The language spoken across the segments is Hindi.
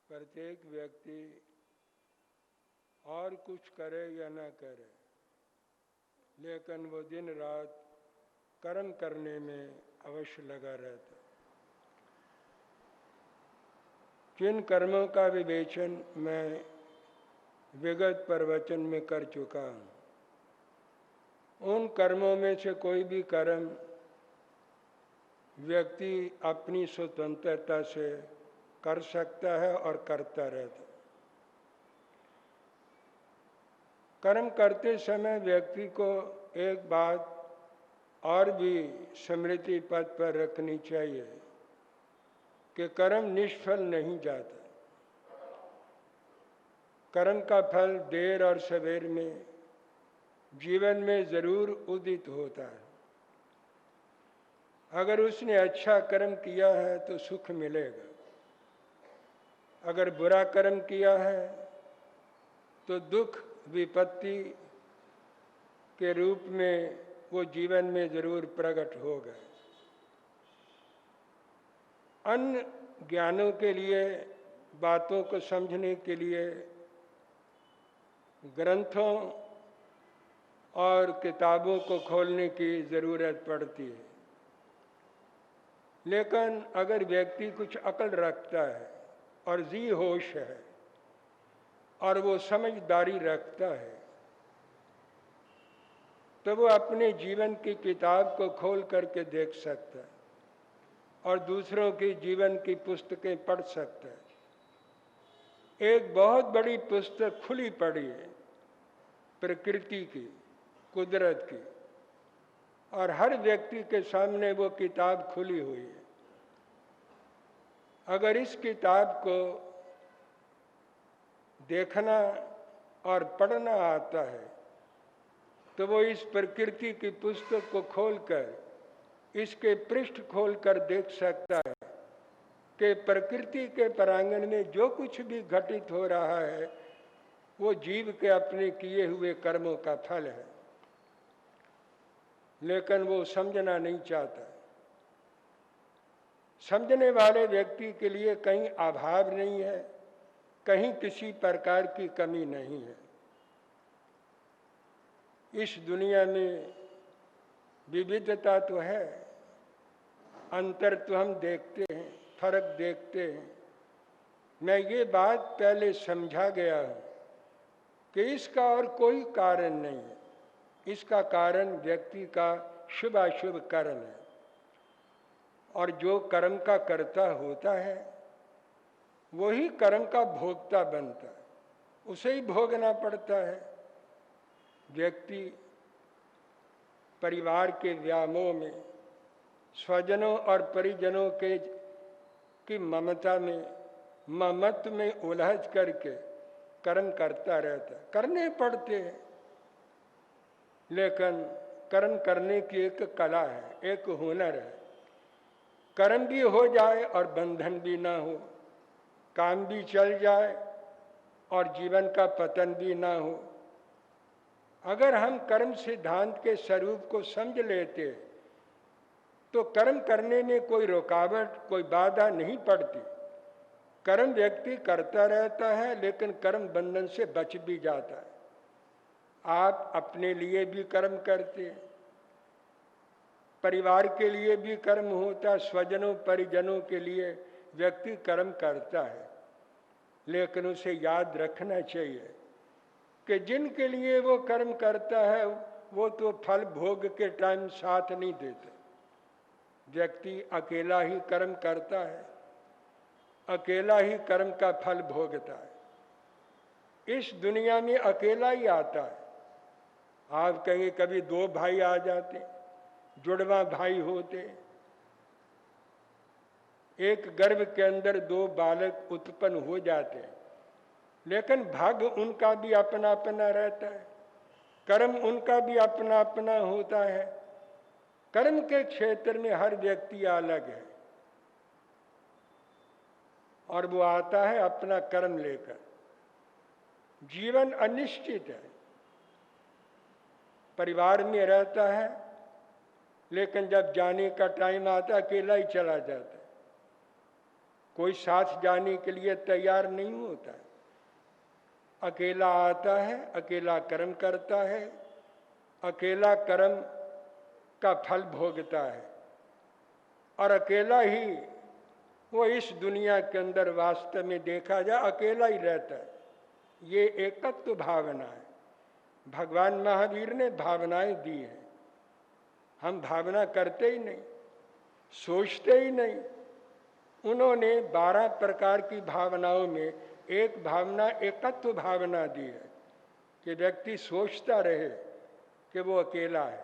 प्रत्येक व्यक्ति और कुछ करे या न करे, लेकिन वो दिन रात कर्म करने में अवश्य लगा रहता। जिन कर्मों का विवेचन मैं विगत प्रवचन में कर चुका हूँ, उन कर्मों में से कोई भी कर्म व्यक्ति अपनी स्वतंत्रता से कर सकता है और करता रहता। कर्म करते समय व्यक्ति को एक बात और भी स्मृति पथ पर रखनी चाहिए कि कर्म निष्फल नहीं जाता। कर्म का फल देर और सवेर में जीवन में जरूर उदित होता है। अगर उसने अच्छा कर्म किया है तो सुख मिलेगा, अगर बुरा कर्म किया है तो दुख विपत्ति के रूप में वो जीवन में जरूर प्रकट होगा। अन्य ज्ञानों के लिए, बातों को समझने के लिए ग्रंथों और किताबों को खोलने की ज़रूरत पड़ती है, लेकिन अगर व्यक्ति कुछ अकल रखता है और जी होश है और वो समझदारी रखता है, तो वो अपने जीवन की किताब को खोल करके देख सकता है और दूसरों की जीवन की पुस्तकें पढ़ सकता है। एक बहुत बड़ी पुस्तक खुली पड़ी है प्रकृति की, कुदरत की, और हर व्यक्ति के सामने वो किताब खुली हुई है। अगर इस किताब को देखना और पढ़ना आता है तो वो इस प्रकृति की पुस्तक को खोलकर इसके पृष्ठ खोलकर देख सकता है कि प्रकृति के प्रांगण में जो कुछ भी घटित हो रहा है वो जीव के अपने किए हुए कर्मों का फल है, लेकिन वो समझना नहीं चाहता। समझने वाले व्यक्ति के लिए कहीं अभाव नहीं है, कहीं किसी प्रकार की कमी नहीं है। इस दुनिया में विविधता तो है, अंतर तो हम देखते हैं, फर्क देखते हैं। मैं ये बात पहले समझा गया हूँ कि इसका और कोई कारण नहीं है। इसका कारण व्यक्ति का शुभाशुभ कर्म है, और जो कर्म का कर्ता होता है वही कर्म का भोक्ता बनता है, उसे ही भोगना पड़ता है। व्यक्ति परिवार के व्यामोह में, स्वजनों और परिजनों के की ममता में, ममत्व में उलझ करके कर्म करता रहता है। करने पड़ते हैं, लेकिन कर्म करने की एक कला है, एक हुनर है। कर्म भी हो जाए और बंधन भी ना हो, काम भी चल जाए और जीवन का पतन भी ना हो। अगर हम कर्म सिद्धांत के स्वरूप को समझ लेते तो कर्म करने में कोई रुकावट, कोई बाधा नहीं पड़ती। कर्म व्यक्ति करता रहता है, लेकिन कर्म बंधन से बच भी जाता है। आप अपने लिए भी कर्म करते हैं, परिवार के लिए भी कर्म होता है, स्वजनों परिजनों के लिए व्यक्ति कर्म करता है, लेकिन उसे याद रखना चाहिए कि जिनके लिए वो कर्म करता है वो तो फल भोग के टाइम साथ नहीं देते। व्यक्ति अकेला ही कर्म करता है, अकेला ही कर्म का फल भोगता है। इस दुनिया में अकेला ही आता है। आप कहेंगे कभी दो भाई आ जाते, जुड़वा भाई होते, एक गर्भ के अंदर दो बालक उत्पन्न हो जाते, लेकिन भाग्य उनका भी अपना अपना रहता है, कर्म उनका भी अपना अपना होता है। कर्म के क्षेत्र में हर व्यक्ति अलग है और वो आता है अपना कर्म लेकर। जीवन अनिश्चित है, परिवार में रहता है, लेकिन जब जाने का टाइम आता है अकेला ही चला जाता है। कोई साथ जाने के लिए तैयार नहीं होता। अकेला आता है, अकेला कर्म करता है, अकेला कर्म का फल भोगता है और अकेला ही वो इस दुनिया के अंदर वास्तव में देखा जाए अकेला ही रहता है। ये एकत्व भावना है। भगवान महावीर ने भावनाएं दी हैं, हम भावना करते ही नहीं, सोचते ही नहीं। उन्होंने 12 प्रकार की भावनाओं में एक भावना एकत्व भावना दी है कि व्यक्ति सोचता रहे कि वो अकेला है,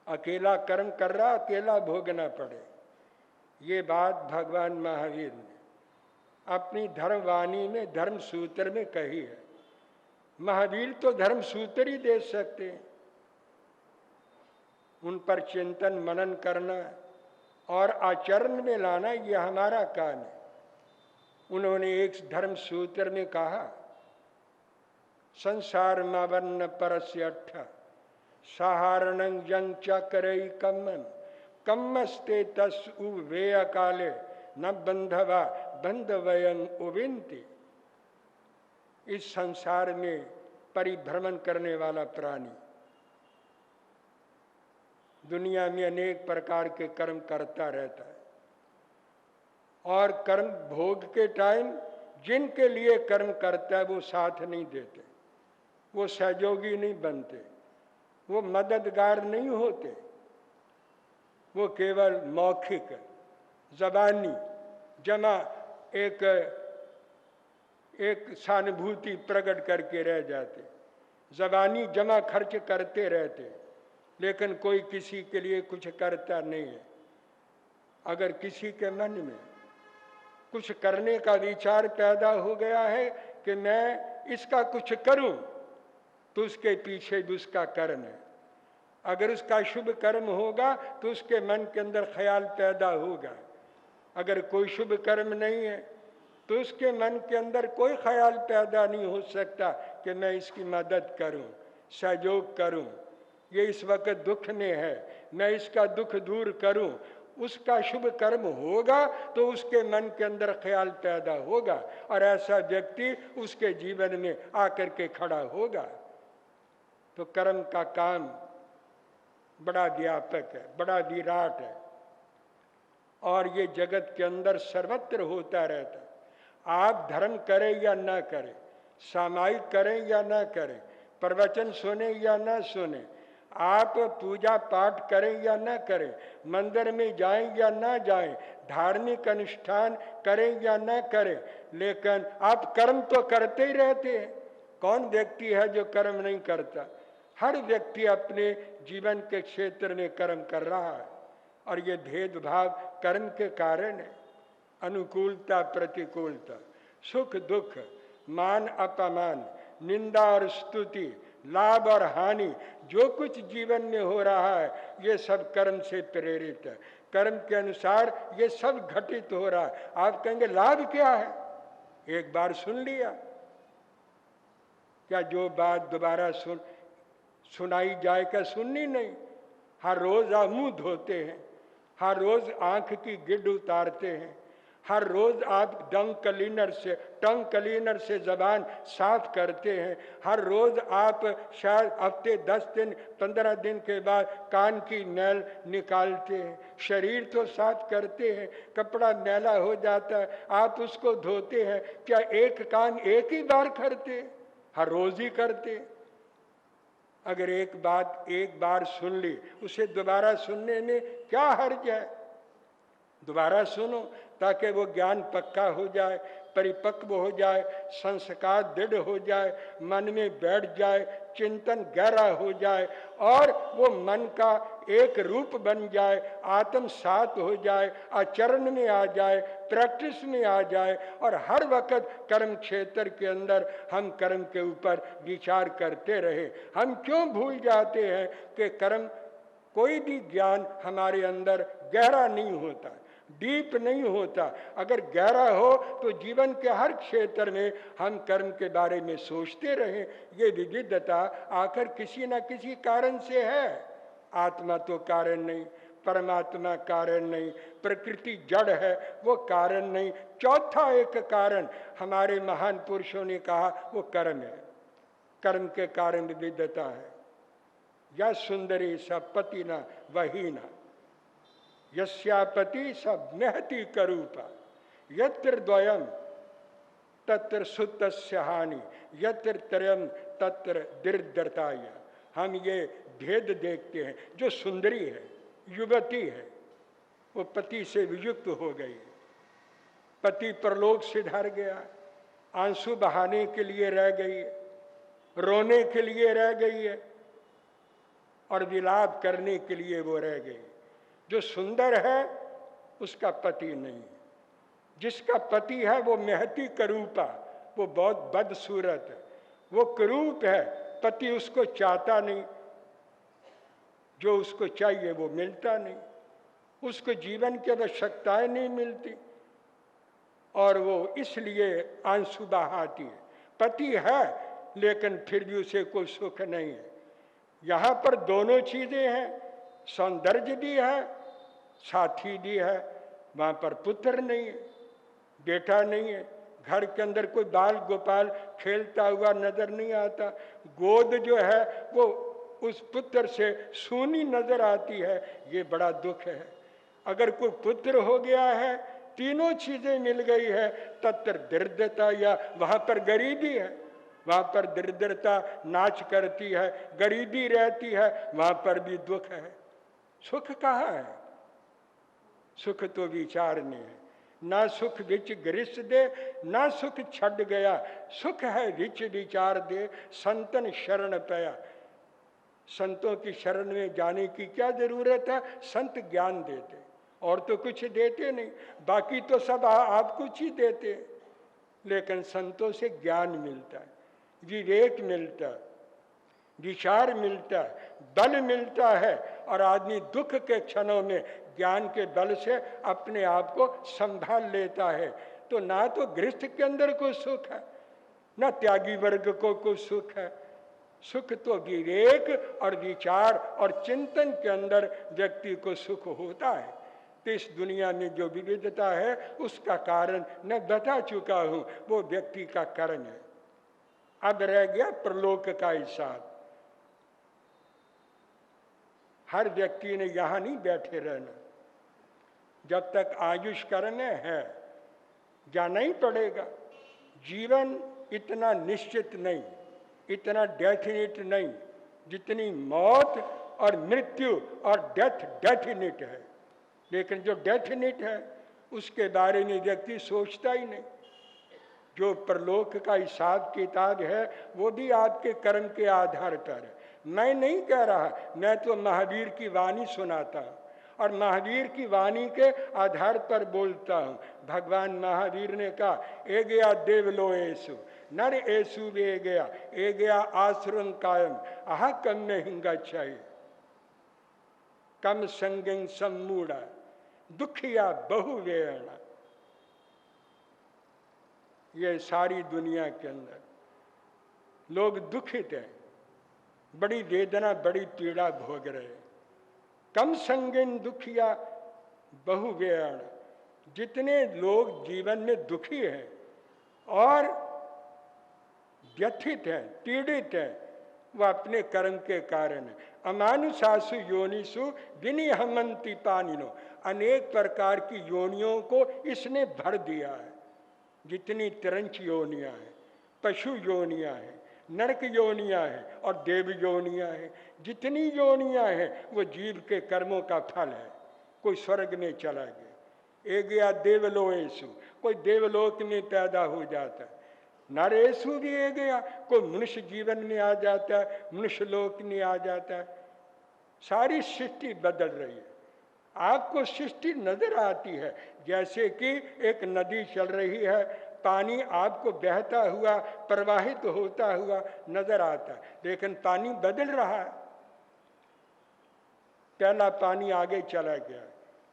अकेला कर्म कर रहा, अकेला भोगना पड़े। ये बात भगवान महावीर ने अपनी धर्मवाणी में, धर्म सूत्र में कही है। महावीर तो धर्म सूत्र ही दे सकते हैं, उन पर चिंतन मनन करना और आचरण में लाना ये हमारा काम है। उन्होंने एक धर्म सूत्र में कहा, संसार मावन्न परस्य अट्ठ सहारणं जं चक्रई कम्मन कम्मस्ते तस् वे अकाले न बंधवा बंधवयं उविंति। इस संसार में परिभ्रमण करने वाला प्राणी दुनिया में अनेक प्रकार के कर्म करता रहता है और कर्म भोग के टाइम जिनके लिए कर्म करता है वो साथ नहीं देते, वो सहयोगी नहीं बनते, वो मददगार नहीं होते, वो केवल मौखिक जबानी जमा एक सहानुभूति प्रकट करके रह जाते, जबानी जमा खर्च करते रहते, लेकिन कोई किसी के लिए कुछ करता नहीं है। अगर किसी के मन में कुछ करने का विचार पैदा हो गया है कि मैं इसका कुछ करूं, तो उसके पीछे भी उसका कर्म है। अगर उसका शुभ कर्म होगा तो उसके मन के अंदर ख्याल पैदा होगा। अगर कोई शुभ कर्म नहीं है तो उसके मन के अंदर कोई ख्याल पैदा नहीं हो सकता कि मैं इसकी मदद करूं, सहयोग करूं, ये इस वक्त दुख में है, मैं इसका दुख दूर करूं। उसका शुभ कर्म होगा तो उसके मन के अंदर ख्याल पैदा होगा और ऐसा व्यक्ति उसके जीवन में आकर के खड़ा होगा। तो कर्म का काम बड़ा व्यापक है, बड़ा विराट है और ये जगत के अंदर सर्वत्र होता रहता है। आप धर्म करें या ना करें, सामायिक करें या ना करें, प्रवचन सुने या ना सुने, आप पूजा पाठ करें या ना करें, मंदिर में जाएं या ना जाएं, धार्मिक अनुष्ठान करें या ना करें, लेकिन आप कर्म तो करते ही रहते हैं। कौन व्यक्ति है जो कर्म नहीं करता? हर व्यक्ति अपने जीवन के क्षेत्र में कर्म कर रहा है और ये भेदभाव कर्म के कारण है। अनुकूलता प्रतिकूलता, सुख दुख, मान अपमान, निंदा और स्तुति, लाभ और हानि, जो कुछ जीवन में हो रहा है ये सब कर्म से प्रेरित है। कर्म के अनुसार ये सब घटित हो रहा है। आप कहेंगे लाभ क्या है? एक बार सुन लिया, क्या जो बात दोबारा सुनाई जाए क्या सुननी नहीं? हर रोज आप मुंह धोते हैं, हर रोज आंख की गिड्ड उतारते हैं, हर रोज आप टंग क्लीनर से जबान साफ करते हैं, हर रोज आप शायद हफ्ते 10 दिन 15 दिन के बाद कान की मैल निकालते हैं, शरीर तो साफ करते हैं, कपड़ा मैला हो जाता है आप उसको धोते हैं। क्या एक काम एक ही बार करते? हर रोज ही करते। अगर एक बात एक बार सुन ली, उसे दोबारा सुनने में क्या हर्ज है? दोबारा सुनो ताकि वो ज्ञान पक्का हो जाए, परिपक्व हो जाए, संस्कार दृढ़ हो जाए, मन में बैठ जाए, चिंतन गहरा हो जाए और वो मन का एक रूप बन जाए, आत्मसात हो जाए, आचरण में आ जाए, प्रैक्टिस में आ जाए और हर वक्त कर्म क्षेत्र के अंदर हम कर्म के ऊपर विचार करते रहे। हम क्यों भूल जाते हैं कि कर्म, कोई भी ज्ञान हमारे अंदर गहरा नहीं होता, डीप नहीं होता। अगर गहरा हो तो जीवन के हर क्षेत्र में हम कर्म के बारे में सोचते रहें। ये विविधता आखिर किसी न किसी कारण से है, आत्मा तो कारण नहीं, परमात्मा कारण नहीं, प्रकृति जड़ है वो कारण नहीं। चौथा एक कारण हमारे महान पुरुषों ने कहा वो कर्म है। कर्म के कारण विविधता है। या सुंदरी स पति न वही न, यस्यापति सब महति करूपा, यत्र द्वयम तत्र सुतस्य हानि, यत्र त्रयम तत्र दरिद्रताय। हम ये भेद देखते हैं। जो सुंदरी है, युवती है, वो पति से वियुक्त हो गई, पति परलोक से धर गया, आंसू बहाने के लिए रह गई है, रोने के लिए रह गई है और विलाप करने के लिए वो रह गई। जो सुंदर है उसका पति नहीं, जिसका पति है वो महती करूपा, वो बहुत बदसूरत है, वो करूप है, पति उसको चाहता नहीं, जो उसको चाहिए वो मिलता नहीं, उसको जीवन की आवश्यकताएं नहीं मिलती और वो इसलिए आंसू बहाती है। पति है लेकिन फिर भी उसे कोई सुख नहीं है। यहाँ पर दोनों चीजें हैं, सौंदर्य भी है, साथी भी है। वहाँ पर पुत्र नहीं है, बेटा नहीं है, घर के अंदर कोई बाल गोपाल खेलता हुआ नजर नहीं आता, गोद जो है वो उस पुत्र से सूनी नजर आती है। ये बड़ा दुख है। अगर कोई पुत्र हो गया है, तीनों चीजें मिल गई है, तत्र दरिद्रता, या वहां पर गरीबी है, वहां पर दरिद्रता नाच करती है, गरीबी रहती है, वहां पर भी दुख है। सुख कहाँ है? सुख तो विचार में है। ना सुख विच ग्रीस दे, ना सुख छड़ गया, सुख है विच विचार दे, संतन शरण पया। संतों की शरण में जाने की क्या जरूरत है? संत ज्ञान देते और तो कुछ देते नहीं, बाकी तो सब आप कुछ ही देते, लेकिन संतों से ज्ञान मिलता है, विवेक मिलता है, विचार मिलता है, बल मिलता है और आदमी दुख के क्षणों में ज्ञान के बल से अपने आप को संभाल लेता है। तो ना तो गृहस्थ के अंदर कोई सुख है, ना त्यागी वर्ग को कोई सुख है। सुख तो विवेक और विचार और चिंतन के अंदर व्यक्ति को सुख होता है। तो इस दुनिया में जो विविधता है उसका कारण मैं बता चुका हूं, वो व्यक्ति का कर्म है। अब रह गया प्रलोक का हिसाब। हर व्यक्ति ने यहां नहीं बैठे रहना, जब तक आयुष करने है जाना ही पड़ेगा। जीवन इतना निश्चित नहीं, इतना डेफिनिट नहीं जितनी मौत और मृत्यु और डेथ डेफिनिट है। लेकिन जो डेफिनिट है उसके बारे में व्यक्ति सोचता ही नहीं। जो परलोक का हिसाब किताब है वो भी आपके कर्म के आधार पर है। मैं नहीं कह रहा, मैं तो महावीर की वाणी सुनाता हूँ और महावीर की वाणी के आधार पर बोलता हूँ। भगवान महावीर ने कहा, ए गया देवलो ऐसु नर ऐसु वे गया, ए गया आश्रम कायम आह कम में हिंगा चाहिए, कम संगिंग सम्मूढ़ा दुखिया बहु वेणा। ये सारी दुनिया के अंदर लोग दुखित हैं, बड़ी वेदना बड़ी पीड़ा भोग रहे हैं। कम संगिन दुखिया बहु वेण। जितने लोग जीवन में दुखी हैं और व्यथित हैं, पीड़ित हैं, वह अपने कर्म के कारण है। अमानुषासु योनिषु विनिहमंति पानिनो। अनेक प्रकार की योनियों को इसने भर दिया है। जितनी तिरंच योनियां हैं, पशु योनियां हैं, नरक योनियां हैं और देव योनियां हैं। जितनी योनियां हैं वो जीव के कर्मों का फल है। कोई स्वर्ग में चला गया, ए गया देवलोएसु, कोई देवलोक में पैदा हो जाता है। नरेशु भी ए गया, कोई मनुष्य जीवन में आ जाता है, मनुष्य लोक में आ जाता है। सारी सृष्टि बदल रही है। आपको सृष्टि नजर आती है, जैसे कि एक नदी चल रही है, पानी आपको बहता हुआ प्रवाहित होता हुआ नजर आता है, लेकिन पानी बदल रहा है। पहला पानी आगे चला गया,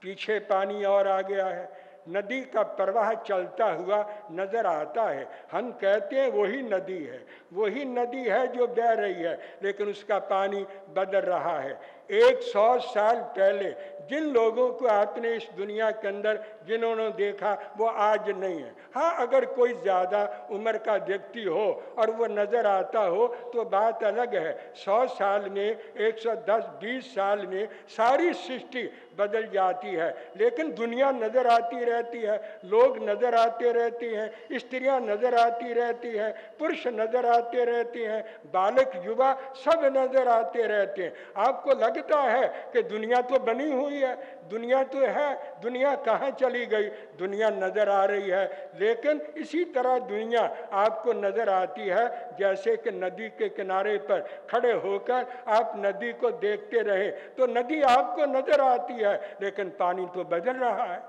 पीछे पानी और आ गया है। नदी का प्रवाह चलता हुआ नजर आता है। हम कहते हैं वही नदी है, वही नदी है जो बह रही है, लेकिन उसका पानी बदल रहा है। 100 साल पहले जिन लोगों को आपने इस दुनिया के अंदर जिन्होंने देखा वो आज नहीं है। हाँ, अगर कोई ज़्यादा उम्र का व्यक्ति हो और वो नज़र आता हो तो बात अलग है। 100 साल में, 110-20 साल में सारी सृष्टि बदल जाती है, लेकिन दुनिया नज़र आती रहती है, लोग नज़र आते रहते हैं, स्त्रियां नज़र आती रहती हैं, पुरुष नज़र आते रहते हैं, बालक युवा सब नज़र आते रहते हैं। आपको लगता है कि दुनिया तो बनी हुई है, दुनिया तो है, दुनिया कहाँ चली गई? दुनिया नज़र आ रही है, लेकिन इसी तरह दुनिया आपको नज़र आती है जैसे कि नदी के किनारे पर खड़े होकर आप नदी को देखते रहे तो नदी आपको नज़र आती है, लेकिन पानी तो बदल रहा है।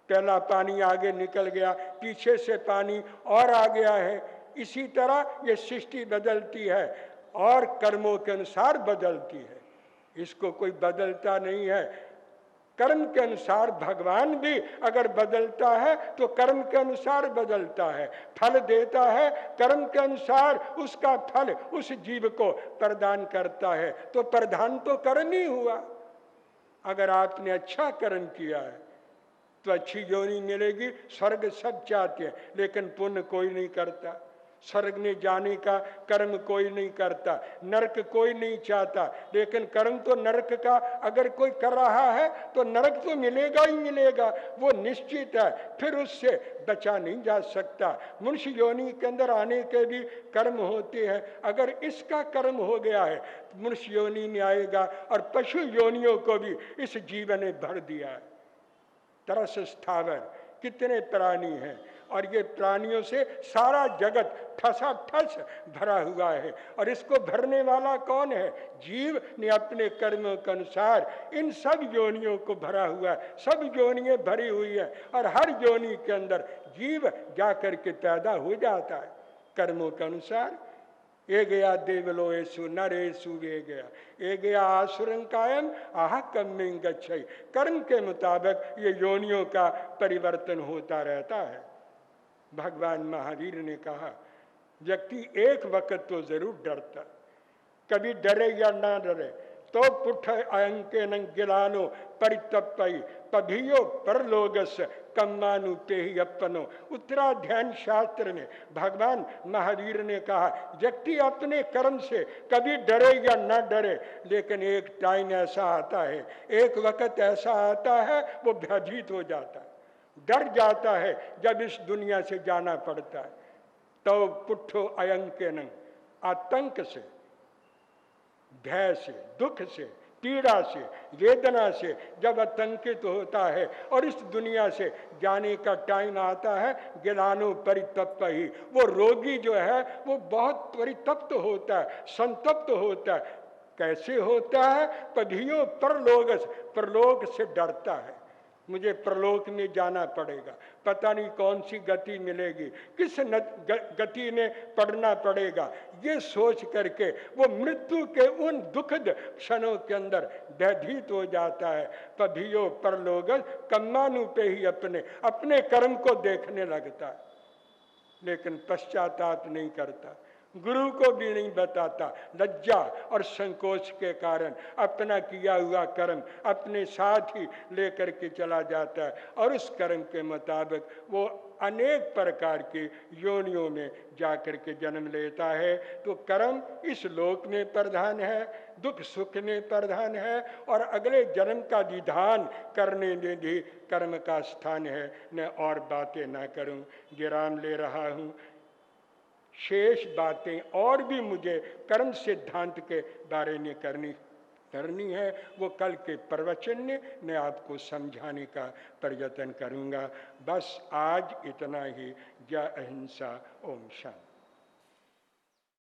पहला पानी आगे निकल गया, पीछे से पानी और आ गया है। इसी तरह ये सृष्टि बदलती है और कर्मों के अनुसार बदलती है, इसको कोई बदलता नहीं है। कर्म के अनुसार भगवान भी अगर बदलता है तो कर्म के अनुसार बदलता है, फल देता है, कर्म के अनुसार उसका फल उस जीव को प्रदान करता है। तो प्रधान तो कर्म ही हुआ। अगर आपने अच्छा कर्म किया है तो अच्छी योनि मिलेगी, स्वर्ग सब चाहते हैं, लेकिन पुण्य कोई नहीं करता। स्वर्ग में जाने का कर्म कोई नहीं करता, नरक कोई नहीं चाहता, लेकिन कर्म तो नरक का अगर कोई कर रहा है तो नरक तो मिलेगा ही मिलेगा, वो निश्चित है, फिर उससे बचा नहीं जा सकता। मनुष्य योनि के अंदर आने के भी कर्म होते हैं। अगर इसका कर्म हो गया है तो मनुष्य योनि में आएगा, और पशु योनियों को भी इस जीवन ने भर दिया है। तरस स्थावर कितने प्राणी हैं, और ये प्राणियों से सारा जगत ठसाठस भरा हुआ है, और इसको भरने वाला कौन है? जीव ने अपने कर्मों के अनुसार इन सब योनियों को भरा हुआ है। सब योनियां भरी हुई है, और हर योनि के अंदर जीव जाकर के पैदा हो जाता है कर्मों के अनुसार। ए गया देवलोएसु नरेसु वे गया, ए गया आसुरं कायम आह कम्मिं गच्छै। कर्म के मुताबिक ये योनियों का परिवर्तन होता रहता है। भगवान महावीर ने कहा, व्यक्ति एक वक्त तो जरूर डरता, कभी डरे या ना डरे तो पुठ अयंके न गिलानो परितप्पई पभियो परलोगस कम्मानु ते ही अपनो। उत्तराध्यान शास्त्र में भगवान महावीर ने कहा, व्यक्ति अपने कर्म से कभी डरे या न डरे, लेकिन एक टाइम ऐसा आता है, एक वक्त ऐसा आता है वो भयभीत हो जाता है, डर जाता है जब इस दुनिया से जाना पड़ता है। तो पुट्ठो अयंकेन, आतंक से, भय से, दुख से, पीड़ा से, वेदना से जब आतंकित होता है और इस दुनिया से जाने का टाइम आता है, गिलानो परितप्त ही, वो रोगी जो है वो बहुत परितप्त होता है, संतप्त होता है। कैसे होता है? पधियों परलोक से डरता है, मुझे प्रलोक में जाना पड़ेगा, पता नहीं कौन सी गति मिलेगी, किस गति में पढ़ना पड़ेगा, ये सोच करके वो मृत्यु के उन दुखद क्षणों के अंदर भयभीत हो जाता है। पभियो परलोक कम्मानु पे ही अपने कर्म को देखने लगता है, लेकिन पश्चाताप नहीं करता, गुरु को भी नहीं बताता, लज्जा और संकोच के कारण अपना किया हुआ कर्म अपने साथ ही लेकर के चला जाता है, और उस कर्म के मुताबिक वो अनेक प्रकार की योनियों में जाकर के जन्म लेता है। तो कर्म इस लोक में प्रधान है, दुख सुख में प्रधान है, और अगले जन्म का विधान करने में भी कर्म का स्थान है। मैं और बातें ना करूं, विराम ले रहा हूं। शेष बातें और भी मुझे कर्म सिद्धांत के बारे में करनी है, वो कल के प्रवचन में मैं आपको समझाने का प्रयत्न करूंगा। बस आज इतना ही। जय अहिंसा, ओम शांति।